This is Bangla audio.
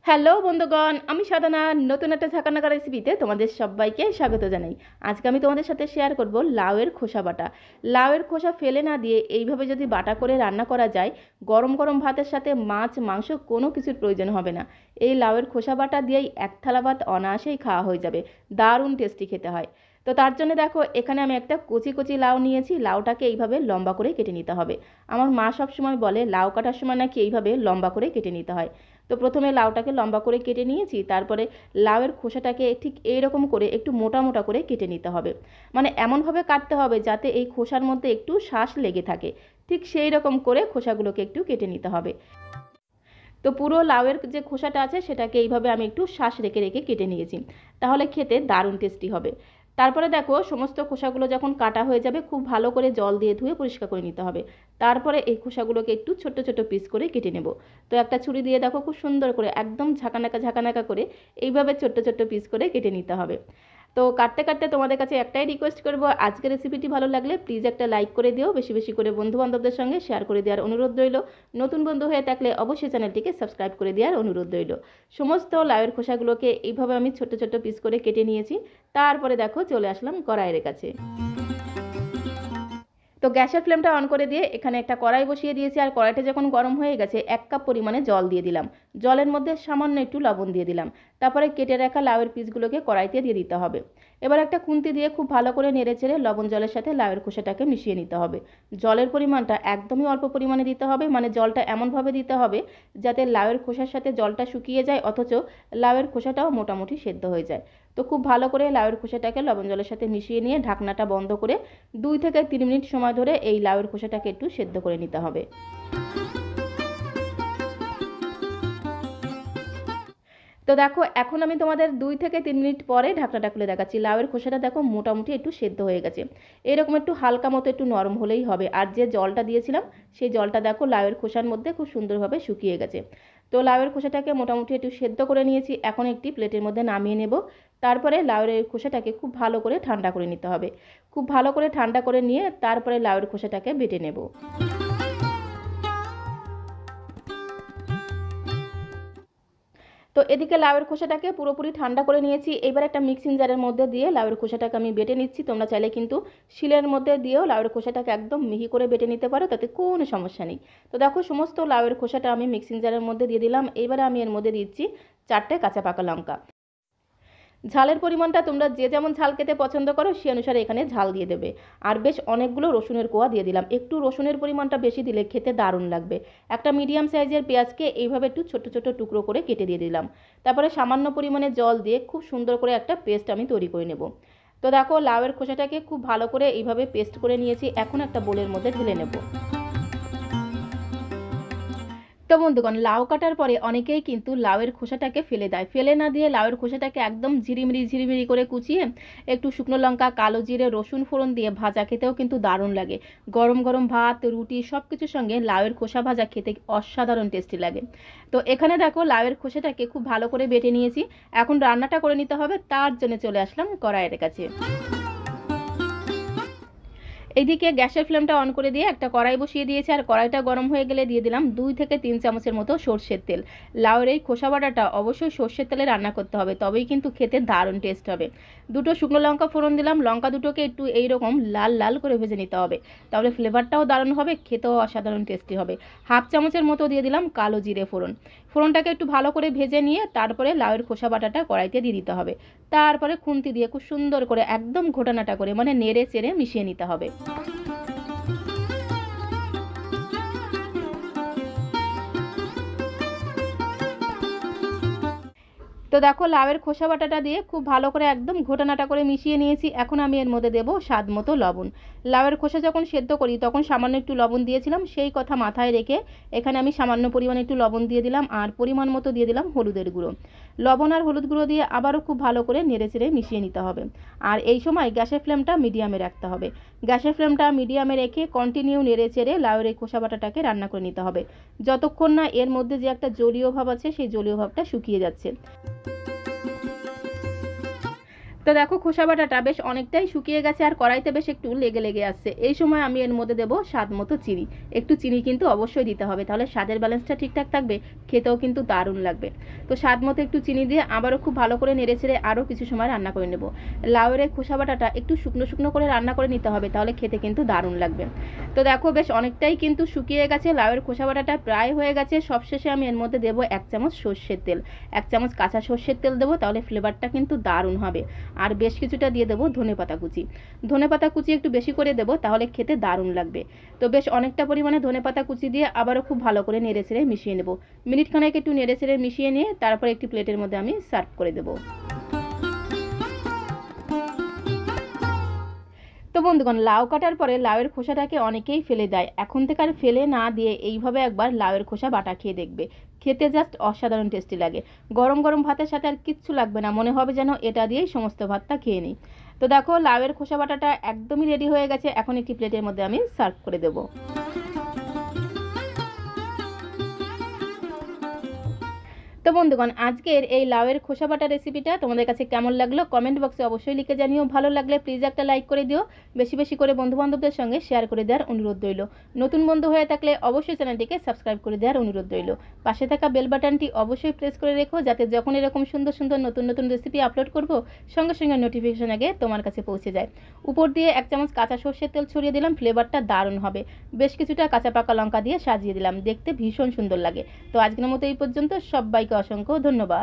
হ্যালো বন্ধুগণ, আমি সাধনা। নতুন একটা ঝাঁকানাকা রেসিপিতে তোমাদের সবাইকে স্বাগত জানাই। আজকে আমি তোমাদের সাথে শেয়ার করব লাউয়ের খোসা বাটা। লাউয়ের খোসা ফেলে না দিয়ে এইভাবে যদি বাটা করে রান্না করা যায়, গরম গরম ভাতের সাথে মাছ মাংস কোনো কিছুর প্রয়োজন হবে না। এই লাউয়ের খোসা বাটা দিয়েই এক থালা ভাত অনায়াসেই খাওয়া হয়ে যাবে। দারুণ টেস্টি খেতে হয়। তো তার জন্য দেখো, এখানে আমি একটা কচি কচি লাউ নিয়েছি। লাউটাকে এইভাবে লম্বা করে কেটে নিতে হবে। আমার মা সবসময় বলে লাউ কাটার সময় নাকি এইভাবে লম্বা করে কেটে নিতে হয়। তো প্রথমে লাউটাকে লম্বা করে কেটে নিয়েছি, তারপরে লাউয়ের খোসাটাকে ঠিক এইরকম করে একটু মোটা মোটা করে কেটে নিতে হবে। মানে এমনভাবে কাটতে হবে যাতে এই খোসার মধ্যে একটু শ্বাস লেগে থাকে। ঠিক সেই রকম করে খোসাগুলোকে একটু কেটে নিতে হবে। তো পুরো লাউয়ের যে খোসাটা আছে সেটাকে এইভাবে আমি একটু শ্বাস রেখে রেখে কেটে নিয়েছি, তাহলে খেতে দারুণ টেস্টি হবে। তারপরে দেখো, সমস্ত খোসাগুলো যখন কাটা হয়ে যাবে, খুব ভালো করে জল দিয়ে ধুয়ে পরিষ্কার করে নিতে হবে। তারপরে এই খোসাগুলোকে একটু ছোট ছোট পিস করে কেটে নেব। তো একটা ছুরি দিয়ে দেখো, খুব সুন্দর করে একদম ঝাঁকানাকা ঝাঁকানাকা করে এইভাবে ছোট্ট ছোট্ট পিস করে কেটে নিতে হবে। তো কাটতে কাটতে তোমাদের কাছে একটাই রিকোয়েস্ট করব, আজকের রেসিপিটি ভালো লাগলে প্লিজ একটা লাইক করে দিও, বেশি বেশি করে বন্ধু বান্ধবদের সঙ্গে শেয়ার করে দেওয়ার অনুরোধ রইল। নতুন বন্ধু হয়ে থাকলে অবশ্যই চ্যানেলটিকে সাবস্ক্রাইব করে দেওয়ার অনুরোধ রইল। সমস্ত লাউয়ের খোসাগুলোকে এইভাবে আমি ছোট ছোট পিস করে কেটে নিয়েছি। তারপরে দেখো, চলে আসলাম কড়াইয়ের কাছে। তো গ্যাসের ফ্লেমটা অন করে দিয়ে এখানে একটা কড়াই বসিয়ে দিয়েছি, আর কড়াইটা যখন গরম হয়ে গেছে 1 কাপ পরিমাণে জল দিয়ে দিলাম। জলের মধ্যে সামান্য একটু লবণ দিয়ে দিলাম। তারপরে কেটে রাখা লাউয়ের পিসগুলোকে কড়াইতে দিয়ে দিতে হবে। এবার একটা খুন্তি দিয়ে খুব ভালো করে নেড়েচেড়ে লবণ জলের সাথে লাউয়ের খোসাটাকে মিশিয়ে নিতে হবে। জলের পরিমাণটা একদমই অল্প পরিমাণে দিতে হবে, মানে জলটা এমনভাবে দিতে হবে যাতে লাউয়ের খোসার সাথে জলটা শুকিয়ে যায়, অথচ লাউয়ের খোসাটাও মোটামুটি সেদ্ধ হয়ে যায়। তো খুব ভালো করে লাউয়ের খোসাটাকে লবণ জলের সাথে মিশিয়ে নিয়ে ঢাকনাটা বন্ধ করে 2 থেকে 3 মিনিট সময় ধরে এই লাউয়ের খোসাটাকে একটু সেদ্ধ করে নিতে হবে। তো দেখো, এখন আমি তোমাদের 2 থেকে 3 মিনিট পরে ঢাকনাটা খুলে দেখাচ্ছি। লাউয়ের খোসাটা দেখো মোটামুটি একটু সেদ্ধ হয়ে গেছে। এরকম একটু হালকা মতো একটু নরম হলেই হবে। আর যে জলটা দিয়েছিলাম সেই জলটা দেখো লাউয়ের খোসার মধ্যে খুব সুন্দরভাবে শুকিয়ে গেছে। তো লাউয়ের খোসাটাকে মোটামুটি একটু সেদ্ধ করে নিয়েছি, এখন একটি প্লেটের মধ্যে নামিয়ে নেব। তারপরে লাউয়ের খোসাটাকে খুব ভালো করে ঠান্ডা করে নিতে হবে। খুব ভালো করে ঠান্ডা করে নিয়ে তারপরে লাউয়ের খোসাটাকে বেটে নেব। তো এদিকে লাউয়ের খোসাটাকে পুরোপুরি ঠান্ডা করে নিয়েছি। এবার একটা মিক্সিং জারের মধ্যে দিয়ে লাউয়ের খোসাটাকে আমি বেটে নিচ্ছি। তোমরা চাইলে কিন্তু শিলের মধ্যে দিয়েও লাউয়ের খোসাটাকে একদম মিহি করে বেটে নিতে পারো, তাতে কোনো সমস্যা নেই। তো দেখো, সমস্ত লাউয়ের খোসাটা আমি মিক্সিং জারের মধ্যে দিয়ে দিলাম। এবারে আমি এর মধ্যে দিচ্ছি 4টে কাঁচা পাকা লঙ্কা। ঝালের পরিমাণটা তোমরা যে যেমন ঝাল খেতে পছন্দ করো সে অনুসারে এখানে ঝাল দিয়ে দেবে। আর বেশ অনেকগুলো রসুনের কোয়া দিয়ে দিলাম। একটু রসুনের পরিমাণটা বেশি দিলে খেতে দারুণ লাগবে। একটা মিডিয়াম সাইজের পেঁয়াজকে এইভাবে একটু ছোট ছোট টুকরো করে কেটে দিয়ে দিলাম। তারপরে সামান্য পরিমাণে জল দিয়ে খুব সুন্দর করে একটা পেস্ট আমি তৈরি করে নেব। তো দেখো, লাউয়ের খোসাটাকে খুব ভালো করে এইভাবে পেস্ট করে নিয়েছি। এখন একটা বোলের মধ্যে ঢেলে নেব। তো বন্ধুগণ, লাউ কাটার পরে অনেকেই কিন্তু লাউয়ের খোসাটাকে ফেলে দেয়। ফেলে না দিয়ে লাউয়ের খোসাটাকে একদম ঝিরিমিরি ঝিরিমিরি করে কুচিয়ে একটু শুকনো লঙ্কা, কালো জিরে, রসুন ফোড়ন দিয়ে ভাজা খেতেও কিন্তু দারুণ লাগে। গরম গরম ভাত, রুটি সব কিছুর সঙ্গে লাউয়ের খোসা ভাজা খেতে অসাধারণ টেস্টি লাগে। তো এখানে দেখো, লাউয়ের খোসাটাকে খুব ভালো করে বেটে নিয়েছি। এখন রান্নাটা করে নিতে হবে, তার জন্য চলে আসলাম কড়াইয়ের কাছে। এইদিকে গ্যাসের ফ্লেমটা অন করে দিয়ে একটা কড়াই বসিয়ে দিয়েছি, আর কড়াইটা গরম হয়ে গেলে দিয়ে দিলাম 2 থেকে 3 চামচের মতো সর্ষের তেল। লাউয়ের এই খোসা বাটাটা অবশ্যই সর্ষের তেলে রান্না করতে হবে, তবেই কিন্তু খেতে দারুণ টেস্ট হবে। 2টো শুকনো লঙ্কা ফোড়ন দিলাম। লঙ্কা দুটোকে একটু এইরকম লাল লাল করে ভেজে নিতে হবে, তাহলে ফ্লেভারটাও দারুণ হবে, খেতেও অসাধারণ টেস্টি হবে। 1/2 চামচের মতো দিয়ে দিলাম কালো জিরে ফোড়ন। ফোড়নটাকে একটু ভালো করে ভেজে নিয়ে তারপরে লাউয়ের খোসা বাটাটা কড়াইতে দিয়ে দিতে হবে। তারপরে খুন্তি দিয়ে খুব সুন্দর করে একদম ঘোটানাটা করে, মানে নেড়ে চেড়ে মিশিয়ে নিতে হবে। তো দেখো, লাউয়ের খোসা বাটাটা দিয়ে খুব ভালো করে একদম ঘোটানাটা করে মিশিয়ে নিয়েছি। এখন আমি এর মধ্যে দেবো স্বাদ মতো লবণ। লাউয়ের খোসা যখন সেদ্ধ করি তখন সামান্য একটু লবণ দিয়েছিলাম, সেই কথা মাথায় রেখে এখানে আমি সামান্য পরিমাণে একটু লবণ দিয়ে দিলাম, আর পরিমাণ মতো দিয়ে দিলাম হলুদের গুঁড়ো। লবণ আর হলুদ গুঁড়ো দিয়ে আবারও খুব ভালো করে নেড়েচেড়ে মিশিয়ে নিতে হবে। আর এই সময় গ্যাসের ফ্লেমটা মিডিয়ামে রাখতে হবে। গ্যাসের ফ্লেমটা মিডিয়ামে রেখে কন্টিনিউ নেড়েচেড়ে লাউয়ের এই খোসা বাটাটাকে রান্না করে নিতে হবে, যতক্ষণ না এর মধ্যে যে একটা জলীয় ভাব আছে সেই জলীয় ভাবটা শুকিয়ে যাচ্ছে। তো দেখো খোসা বাটাটা বেশ অনেকটাই শুকিয়ে গেছে আর কড়াইতে বেশ একটু লেগে লেগে আসছে। এই সময় আমি এর মধ্যে দেবো স্বাদ মতো চিনি। একটু চিনি কিন্তু অবশ্যই দিতে হবে, তাহলে স্বাদের ব্যালেন্সটা ঠিকঠাক থাকবে, খেতেও কিন্তু দারুণ লাগবে। তো স্বাদ মতো একটু চিনি দিয়ে আবারও খুব ভালো করে নেড়েচেড়ে আরও কিছু সময় রান্না করে নেব। লাউয়ের এই খোসা বাটাটা একটু শুকনো শুকনো করে রান্না করে নিতে হবে, তাহলে খেতে কিন্তু দারুণ লাগবে। তো দেখো বেশ অনেকটাই কিন্তু শুকিয়ে গেছে, লাউয়ের খোসা বাটাটা প্রায় হয়ে গেছে। সবশেষে আমি এর মধ্যে দেবো 1 চামচ সর্ষের তেল। 1 চামচ কাঁচা সর্ষের তেল দেবো, তাহলে ফ্লেভারটা কিন্তু দারুণ হবে। আর বেশ কিছুটা দিয়ে দেবো ধনেপাতা কুচি। ধনেপাতা কুচি একটু বেশি করে দেবো, তাহলে খেতে দারুণ লাগবে। তো বেশ অনেকটা পরিমাণে ধনেপাতা কুচি দিয়ে আবারও খুব ভালো করে নেড়েচেড়ে মিশিয়ে নেব। মিনিট খানেক একটু নেড়েচেড়ে মিশিয়ে নিয়ে তারপর একটি প্লেটের মধ্যে আমি সার্ভ করে দেবো। তো বন্ধুগণ, লাউ কাটার পরে লাউয়ের খোসাটাকে অনেকেই ফেলে দেয়। এখন থেকে আর ফেলে না দিয়ে এইভাবে একবার লাউয়ের খোসা বাটা খেয়ে দেখবে, খেতে জাস্ট অসাধারণ টেস্টি লাগে। গরম গরম ভাতের সাথে আর কিচ্ছু লাগবে না, মনে হবে যেন এটা দিয়েই সমস্ত ভাতটা খেয়ে নিই। তো দেখো লাউয়ের খোসা বাটাটা একদমই রেডি হয়ে গেছে। এখন একটি প্লেটের মধ্যে আমি সার্ভ করে দেবো। তো বন্ধুগণ, আজকের এই লাউয়ের খোসা বাটা রেসিপিটা তোমাদের কাছে কেমন লাগলো কমেন্ট বক্সে অবশ্যই লিখে জানিও। ভালো লাগলে প্লিজ একটা লাইক করে দিও। বেশি বেশি করে বন্ধুবান্ধবদের সঙ্গে শেয়ার করে দেওয়ার অনুরোধ রইল। নতুন বন্ধু হয়ে থাকলে অবশ্যই চ্যানেলটিকে সাবস্ক্রাইব করে দেওয়ার অনুরোধ রইল। পাশে থাকা বেল বাটনটি অবশ্যই প্রেস করে রেখো, যাতে যখন এরকম সুন্দর সুন্দর নতুন নতুন রেসিপি আপলোড করব সঙ্গে সঙ্গে নোটিফিকেশন আগে তোমার কাছে পৌঁছে যায়। উপর দিয়ে 1 চামচ কাঁচা সর্ষের তেল ছড়িয়ে দিলাম, ফ্লেভারটা দারুণ হবে। বেশ কিছুটা কাঁচা পাকা লঙ্কা দিয়ে সাজিয়ে দিলাম, দেখতে ভীষণ সুন্দর লাগে। তো আজকের মতো এই পর্যন্ত, সবাইকে অসংখ্য ধন্যবাদ।